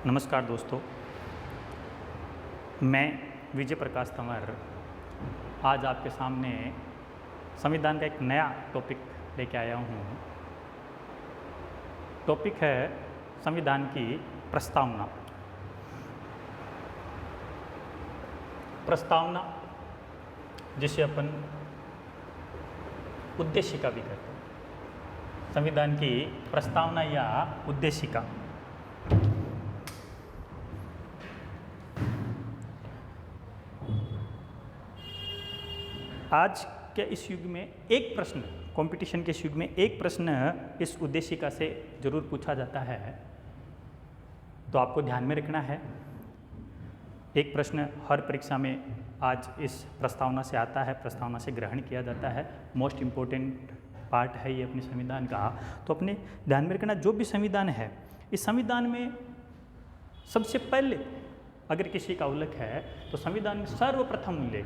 नमस्कार दोस्तों, मैं विजय प्रकाश तंवर आज आपके सामने संविधान का एक नया टॉपिक लेके आया हूँ। टॉपिक है संविधान की प्रस्तावना। प्रस्तावना जिसे अपन उद्देशिका भी कहते हैं। संविधान की प्रस्तावना या उद्देशिका। आज के इस युग में एक प्रश्न, कंपटीशन के इस युग में एक प्रश्न इस उद्देशिका से जरूर पूछा जाता है, तो आपको ध्यान में रखना है। एक प्रश्न हर परीक्षा में आज इस प्रस्तावना से आता है, प्रस्तावना से ग्रहण किया जाता है। मोस्ट इम्पोर्टेंट पार्ट है ये अपने संविधान का। तो अपने ध्यान में रखना, जो भी संविधान है, इस संविधान में सबसे पहले अगर किसी का उल्लेख है तो संविधान में सर्वप्रथम उल्लेख,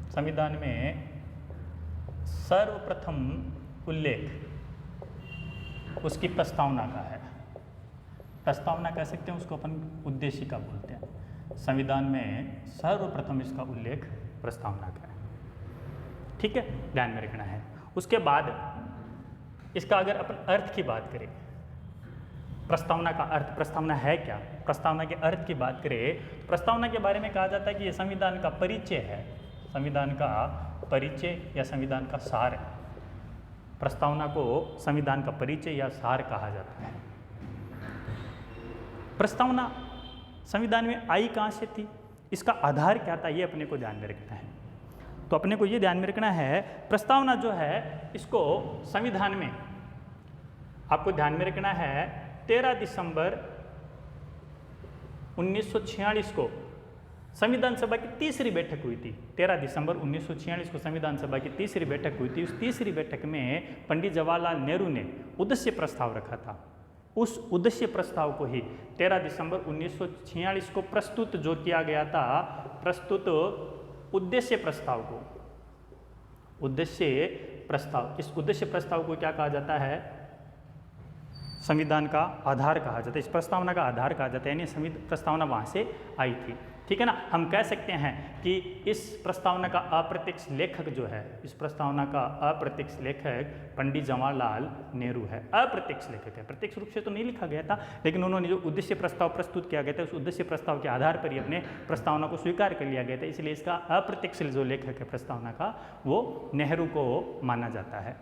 संविधान में सर्वप्रथम उल्लेख उसकी प्रस्तावना का है। प्रस्तावना कह सकते हैं, उसको अपन उद्देशिका बोलते हैं। संविधान में सर्वप्रथम इसका उल्लेख प्रस्तावना का है। ठीक है, ध्यान में रखना है। उसके बाद इसका अगर अपन अर्थ की बात करें, प्रस्तावना का अर्थ, प्रस्तावना है क्या, प्रस्तावना के अर्थ की बात करें, तो प्रस्तावना के बारे में कहा जाता है कि यह संविधान का परिचय है, संविधान का परिचय या संविधान का सार है। प्रस्तावना को संविधान का परिचय या सार कहा जाता है। प्रस्तावना संविधान में आई कहाँ से थी, इसका आधार क्या था, ये अपने को ध्यान में रखना है। तो अपने को ये ध्यान में रखना है, प्रस्तावना जो है इसको संविधान में आपको ध्यान में रखना है 13 दिसंबर 1946 को संविधान सभा की तीसरी बैठक हुई थी। 13 दिसंबर 1946 को संविधान सभा की तीसरी बैठक हुई थी। उस तीसरी बैठक में पंडित जवाहरलाल नेहरू ने उद्देश्य प्रस्ताव रखा था। उस उद्देश्य प्रस्ताव को ही 13 दिसंबर 1946 को प्रस्तुत जो किया गया था, प्रस्तुत उद्देश्य प्रस्ताव को, उद्देश्य प्रस्ताव, इस उद्देश्य प्रस्ताव को क्या कहा जाता है, संविधान का आधार कहा जाता है। इस प्रस्तावना का आधार कहा जाता है, यानी प्रस्तावना वहाँ से आई थी। ठीक है ना। हम कह सकते हैं कि इस प्रस्तावना का अप्रत्यक्ष लेखक जो है, इस प्रस्तावना का अप्रत्यक्ष लेखक पंडित जवाहरलाल नेहरू है। अप्रत्यक्ष लेखक है, प्रत्यक्ष रूप से तो नहीं लिखा गया था, लेकिन उन्होंने जो उद्देश्य प्रस्ताव प्रस्तुत किया गया था, उस उद्देश्य प्रस्ताव के आधार पर ही अपने प्रस्तावना को स्वीकार कर लिया गया था। इसलिए इसका अप्रत्यक्ष जो लेखक है प्रस्तावना का, वो नेहरू को माना जाता है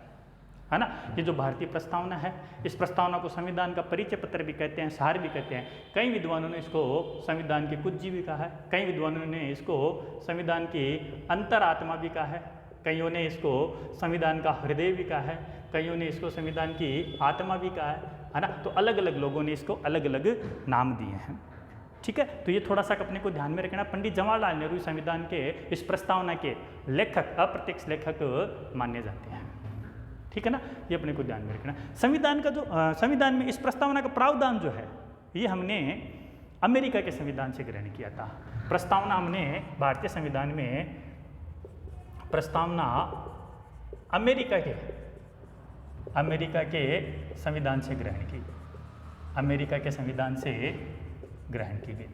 ना। ये जो भारतीय प्रस्तावना है, इस प्रस्तावना को संविधान का परिचय पत्र भी कहते हैं, सार भी कहते हैं। कई विद्वानों ने इसको संविधान की कुंजी भी कहा है, कई विद्वानों ने इसको संविधान की अंतरात्मा भी कहा है, कईयों ने इसको संविधान का हृदय भी कहा है, कईयों ने इसको संविधान की आत्मा भी कहा है ना। तो अलग अलग लोगों ने इसको अलग अलग नाम दिए हैं। ठीक है, तो ये थोड़ा सा अपने को ध्यान में रखना। पंडित जवाहरलाल नेहरू संविधान के इस प्रस्तावना के लेखक, अप्रत्यक्ष लेखक माने जाते हैं। ठीक है ना, ये अपने को ध्यान में रखना। संविधान का जो संविधान में इस प्रस्तावना का प्रावधान जो है, ये हमने अमेरिका के संविधान से ग्रहण किया था। प्रस्तावना हमने भारतीय संविधान में प्रस्तावना अमेरिका के संविधान से ग्रहण की, अमेरिका के संविधान से ग्रहण की गई।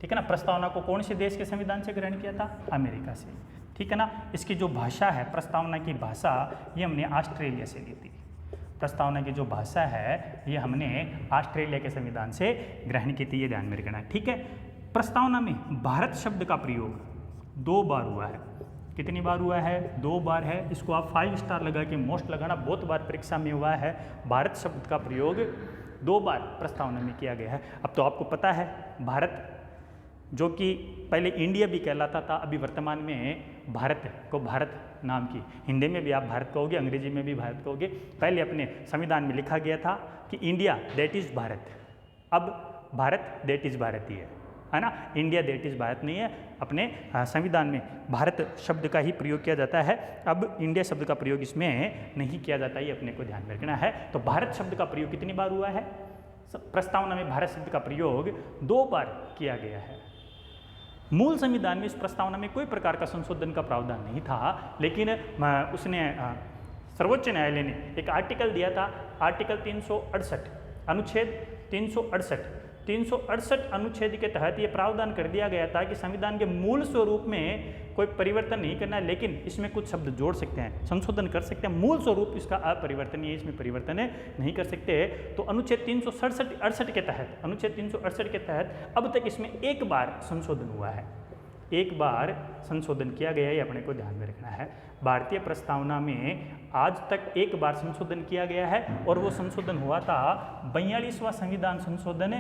ठीक है ना। प्रस्तावना को कौन से देश के संविधान से ग्रहण किया था, अमेरिका से। ठीक है ना। इसकी जो भाषा है, प्रस्तावना की भाषा, ये हमने ऑस्ट्रेलिया से ली थी। प्रस्तावना की जो भाषा है, ये हमने ऑस्ट्रेलिया के संविधान से ग्रहण की थी, ये ध्यान में रखना। ठीक है। प्रस्तावना में भारत शब्द का प्रयोग 2 बार हुआ है। कितनी बार हुआ है, 2 बार है। इसको आप 5 स्टार लगा के मोस्ट लगाना, बहुत बार परीक्षा में हुआ है। भारत शब्द का प्रयोग 2 बार प्रस्तावना में किया गया है। अब तो आपको पता है, भारत जो कि पहले इंडिया भी कहलाता था, अभी वर्तमान में भारत को भारत नाम की, हिंदी में भी आप भारत कहोगे, अंग्रेजी में भी भारत कहोगे। पहले अपने संविधान में लिखा गया था कि इंडिया दैट इज़ भारत, अब भारत दैट इज़ भारत ही है ना। इंडिया दैट इज़ भारत नहीं है। अपने संविधान में भारत शब्द का ही प्रयोग किया जाता है, अब इंडिया शब्द का प्रयोग इसमें नहीं किया जाता, ये अपने को ध्यान में रखना है। तो भारत शब्द का प्रयोग कितनी बार हुआ है, प्रस्तावना में भारत शब्द का प्रयोग 2 बार किया गया है। मूल संविधान में इस प्रस्तावना में कोई प्रकार का संशोधन का प्रावधान नहीं था, लेकिन उसने सर्वोच्च न्यायालय ने एक आर्टिकल दिया था, आर्टिकल 368, अनुच्छेद 368, 368 अनुच्छेद के तहत ये प्रावधान कर दिया गया था कि संविधान के मूल स्वरूप में कोई परिवर्तन नहीं करना है, लेकिन इसमें कुछ शब्द जोड़ सकते हैं, संशोधन कर सकते हैं। मूल स्वरूप इसका अपरिवर्तनीय है, इसमें परिवर्तन नहीं कर सकते। तो अनुच्छेद 368 के तहत, अनुच्छेद 368 के तहत अब तक इसमें एक बार संशोधन हुआ है, एक बार संशोधन किया गया है, ये अपने को ध्यान में रखना है। भारतीय प्रस्तावना में आज तक एक बार संशोधन किया गया है और वो संशोधन हुआ था 42वां संविधान संशोधन,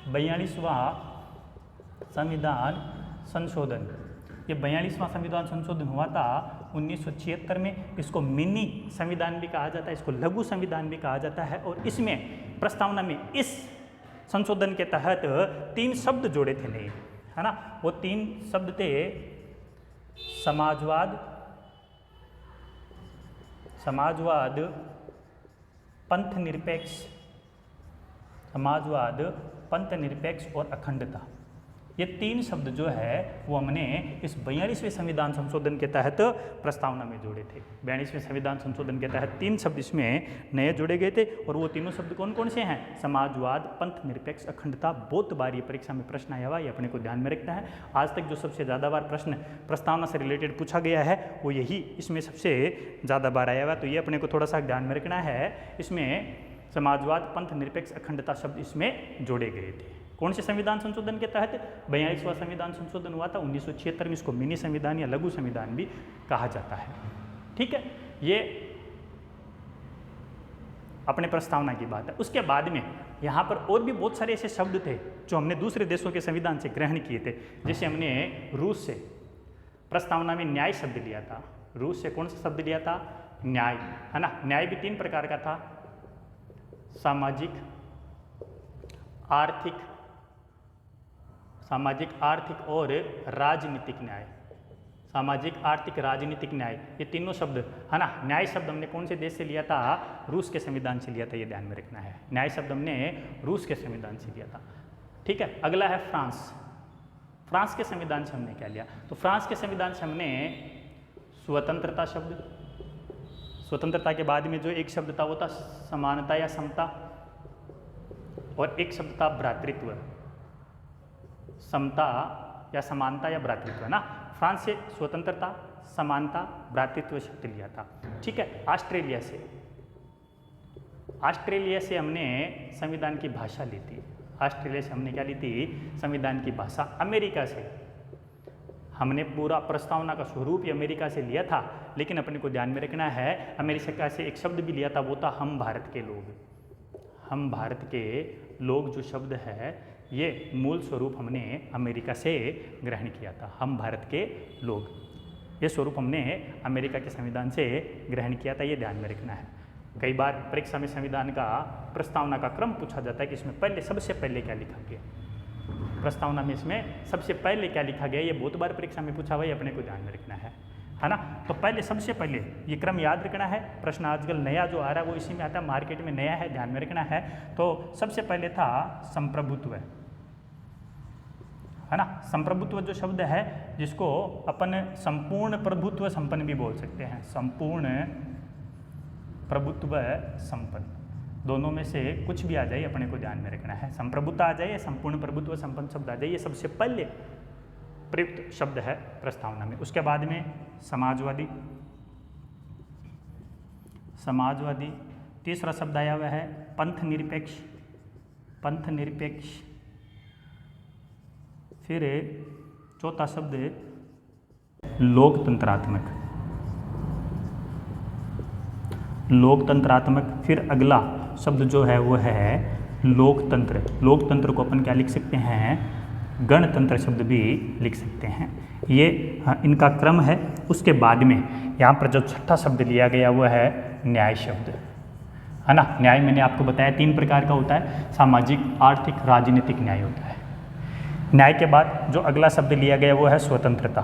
42वां संविधान संशोधन। ये 42वां संविधान संशोधन हुआ था 1976 में। इसको मिनी संविधान भी कहा जाता है, इसको लघु संविधान भी कहा जाता है। और इसमें प्रस्तावना में इस संशोधन के तहत 3 शब्द जोड़े थे नए, है ना। वो 3 शब्द थे समाजवाद, समाजवाद, पंथ निरपेक्ष, समाजवाद, पंथ निरपेक्ष और अखंडता। ये 3 शब्द जो है वो हमने इस 42वें संविधान संशोधन के तहत प्रस्तावना में जोड़े थे। 42वें संविधान संशोधन के तहत 3 शब्द इसमें नए जोड़े गए थे और वो तीनों शब्द कौन कौन से हैं? समाजवाद, पंथ निरपेक्ष, अखंडता। बहुत बार ये परीक्षा में प्रश्न आया हुआ, ये अपने को ध्यान में रखना है। आज तक जो सबसे ज़्यादा बार प्रश्न प्रस्तावना से रिलेटेड पूछा गया है वो यही इसमें सबसे ज़्यादा बार आया हुआ, तो ये अपने को थोड़ा सा ध्यान में रखना है। इसमें समाजवाद, पंथ निरपेक्ष, अखंडता शब्द इसमें जोड़े गए थे। कौन से संविधान संशोधन के तहत? 42वां संविधान संशोधन हुआ था 1976 में। इसको मिनी संविधान या लघु संविधान भी कहा जाता है। ठीक है, ये अपने प्रस्तावना की बात है। उसके बाद में यहाँ पर और भी बहुत सारे ऐसे शब्द थे जो हमने दूसरे देशों के संविधान से ग्रहण किए थे। जैसे हमने रूस से प्रस्तावना में न्याय शब्द लिया था। रूस से कौन सा शब्द लिया था? न्याय, है ना। न्याय भी 3 प्रकार का था, सामाजिक, आर्थिक, सामाजिक, आर्थिक और राजनीतिक न्याय। सामाजिक, आर्थिक, राजनीतिक न्याय, ये तीनों शब्द, है ना। न्याय शब्द हमने कौन से देश से लिया था? रूस के संविधान से लिया था, ये ध्यान में रखना है। न्याय शब्द हमने रूस के संविधान से लिया था। ठीक है, अगला है फ्रांस। फ्रांस के संविधान से हमने क्या लिया? तो फ्रांस के संविधान से हमने स्वतंत्रता शब्द, स्वतंत्रता के बाद में जो एक शब्द था वो था समानता या समता, और एक शब्द था भ्रातृत्व, समता या समानता या भ्रातृत्व, ना। फ्रांस से स्वतंत्रता, समानता, भ्रातृत्व शब्द लिया था। ठीक है, ऑस्ट्रेलिया से, ऑस्ट्रेलिया से हमने संविधान की भाषा ली थी। ऑस्ट्रेलिया से हमने क्या ली थी? संविधान की भाषा। अमेरिका से हमने पूरा प्रस्तावना का स्वरूप ही अमेरिका से लिया था, लेकिन अपने को ध्यान में रखना है अमेरिका से एक शब्द भी लिया था, वो था हम भारत के लोग। हम भारत के लोग जो शब्द है ये मूल स्वरूप हमने अमेरिका से ग्रहण किया था। हम भारत के लोग, ये स्वरूप हमने अमेरिका के संविधान से ग्रहण किया था, ये ध्यान में रखना है। कई बार परीक्षा में संविधान का प्रस्तावना का क्रम पूछा जाता है कि इसमें पहले सबसे पहले क्या लिखा गया। प्रस्तावना में इसमें सबसे पहले क्या लिखा गया, ये बहुत बार परीक्षा में पूछा हुआ है, अपने को ध्यान में रखना है ना। तो पहले सबसे पहले ये क्रम याद रखना है। प्रश्न आजकल नया जो आ रहा है वो इसी में आता है, मार्केट में नया है, ध्यान में रखना है। तो सबसे पहले था संप्रभुत्व, है ना। संप्रभुत्व जो शब्द है जिसको अपन संपूर्ण प्रभुत्व संपन्न भी बोल सकते हैं। संपूर्ण प्रभुत्व संपन्न, दोनों में से कुछ भी आ जाए अपने को ध्यान में रखना है। संप्रभुता आ जाए, संपूर्ण प्रभुत्व संपन्न शब्द आ जाए, ये सबसे पहले प्रयुक्त शब्द है प्रस्तावना में। उसके बाद में समाजवादी, समाजवादी। तीसरा शब्द आया हुआ है पंथ निरपेक्ष, पंथ निरपेक्ष। फिर चौथा शब्द लोकतंत्रात्मक, लोकतंत्रात्मक। फिर अगला शब्द जो है वो है लोकतंत्र। लोकतंत्र को अपन क्या लिख सकते हैं? गणतंत्र शब्द भी लिख सकते हैं। ये इनका क्रम है। उसके बाद में यहाँ पर जो छठा शब्द लिया गया वो है न्याय शब्द, है ना। न्याय मैंने आपको बताया 3 प्रकार का होता है, सामाजिक, आर्थिक, राजनीतिक न्याय होता है। न्याय के बाद जो अगला शब्द लिया गया वो है स्वतंत्रता,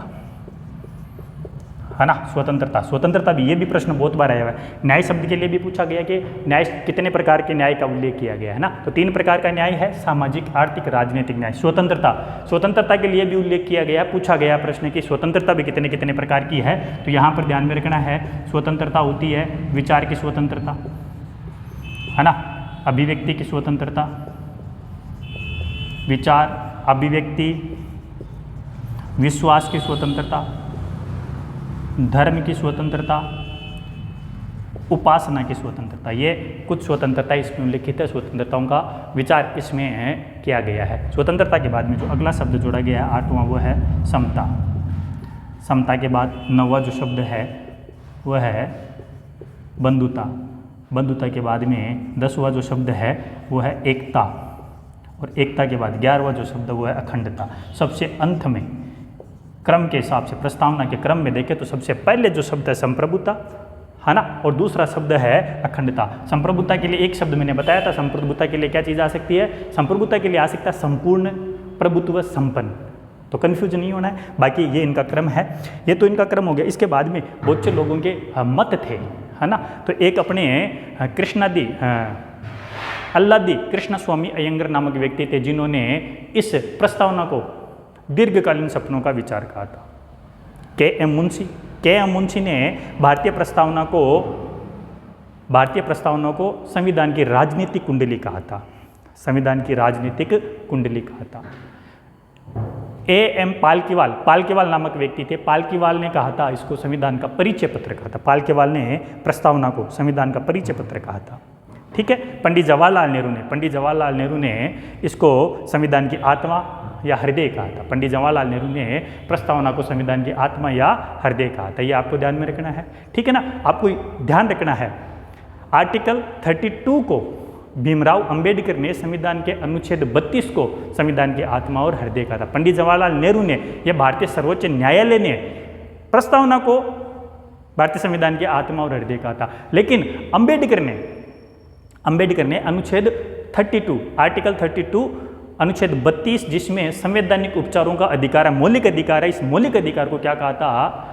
है ना। स्वतंत्रता, स्वतंत्रता भी, ये भी प्रश्न बहुत बार आया हुआ है। न्याय शब्द के लिए भी पूछा गया कि न्याय कितने प्रकार के न्याय का उल्लेख किया गया है ना। तो 3 प्रकार का न्याय है, सामाजिक, आर्थिक, राजनीतिक न्याय। स्वतंत्रता, स्वतंत्रता के लिए भी उल्लेख किया गया, पूछा गया प्रश्न कि स्वतंत्रता भी कितने कितने प्रकार की है। तो यहाँ पर ध्यान में रखना है, स्वतंत्रता होती है विचार की स्वतंत्रता, है ना, अभिव्यक्ति की स्वतंत्रता, विचार, अभिव्यक्ति, विश्वास की स्वतंत्रता, धर्म की स्वतंत्रता, उपासना की स्वतंत्रता। ये कुछ स्वतंत्रता इसमें उल्लिखित है। स्वतंत्रताओं का विचार इसमें किया गया है। स्वतंत्रता के बाद में जो अगला शब्द जोड़ा गया है 8वां, वो है समता। समता के बाद 9वां जो शब्द है वह है बंधुता। बंधुता के बाद में 10वां जो शब्द है वो है एकता, और एकता के बाद 11वां जो शब्द वो है अखंडता। सबसे अंत में क्रम के हिसाब से, प्रस्तावना के क्रम में देखें तो सबसे पहले जो शब्द है संप्रभुता, है ना, और दूसरा शब्द है अखंडता। संप्रभुता के लिए एक शब्द मैंने बताया था। संप्रभुता के लिए क्या चीज़ आ सकती है? संप्रभुता के लिए आ सकता है संपूर्ण प्रभुत्व संपन्न। तो कन्फ्यूज नहीं होना है। बाकी ये इनका क्रम है, ये तो इनका क्रम हो गया। इसके बाद में बहुत से लोगों के मत थे, है ना। तो एक अपने कृष्णादि अल्लादी कृष्ण स्वामी अयंगर नामक व्यक्ति थे, जिन्होंने इस प्रस्तावना को दीर्घकालीन सपनों का विचार कहा था। के एम मुंशी ने भारतीय प्रस्तावना को संविधान की राजनीतिक कुंडली कहा था। संविधान की राजनीतिक कुंडली कहा था। एम पालकीवाल नामक व्यक्ति थे। पालकीवाल ने कहा था इसको संविधान का परिचय पत्र कहा था। पालकीवाल ने प्रस्तावना को संविधान का परिचय पत्र कहा था। ठीक है। पंडित जवाहरलाल नेहरू ने इसको संविधान की आत्मा या हृदय कहा था। पंडित जवाहरलाल नेहरू ने प्रस्तावना को संविधान की आत्मा या हृदय कहा था। ये आपको ध्यान में रखना है, ठीक है ना। आपको ध्यान रखना है आर्टिकल 32 को भीमराव अंबेडकर ने संविधान के अनुच्छेद 32 को संविधान की आत्मा और हृदय कहा था। पंडित जवाहरलाल नेहरू ने, यह भारतीय सर्वोच्च न्यायालय ने प्रस्तावना को भारतीय संविधान की आत्मा और हृदय कहा था। लेकिन अंबेडकर ने अनुच्छेद 32, आर्टिकल 32 अनुच्छेद 32, जिसमें संवैधानिक उपचारों का अधिकार है, मौलिक अधिकार है, इस मौलिक अधिकार को क्या कहा था?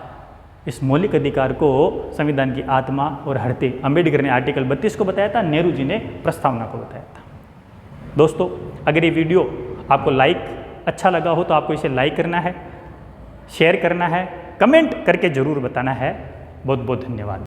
इस मौलिक अधिकार को संविधान की आत्मा और हृदय अंबेडकर ने आर्टिकल 32 को बताया था, नेहरू जी ने प्रस्तावना को बताया था। दोस्तों, अगर ये वीडियो आपको अच्छा लगा हो तो आपको इसे लाइक करना है, शेयर करना है, कमेंट करके जरूर बताना है। बहुत बहुत धन्यवाद।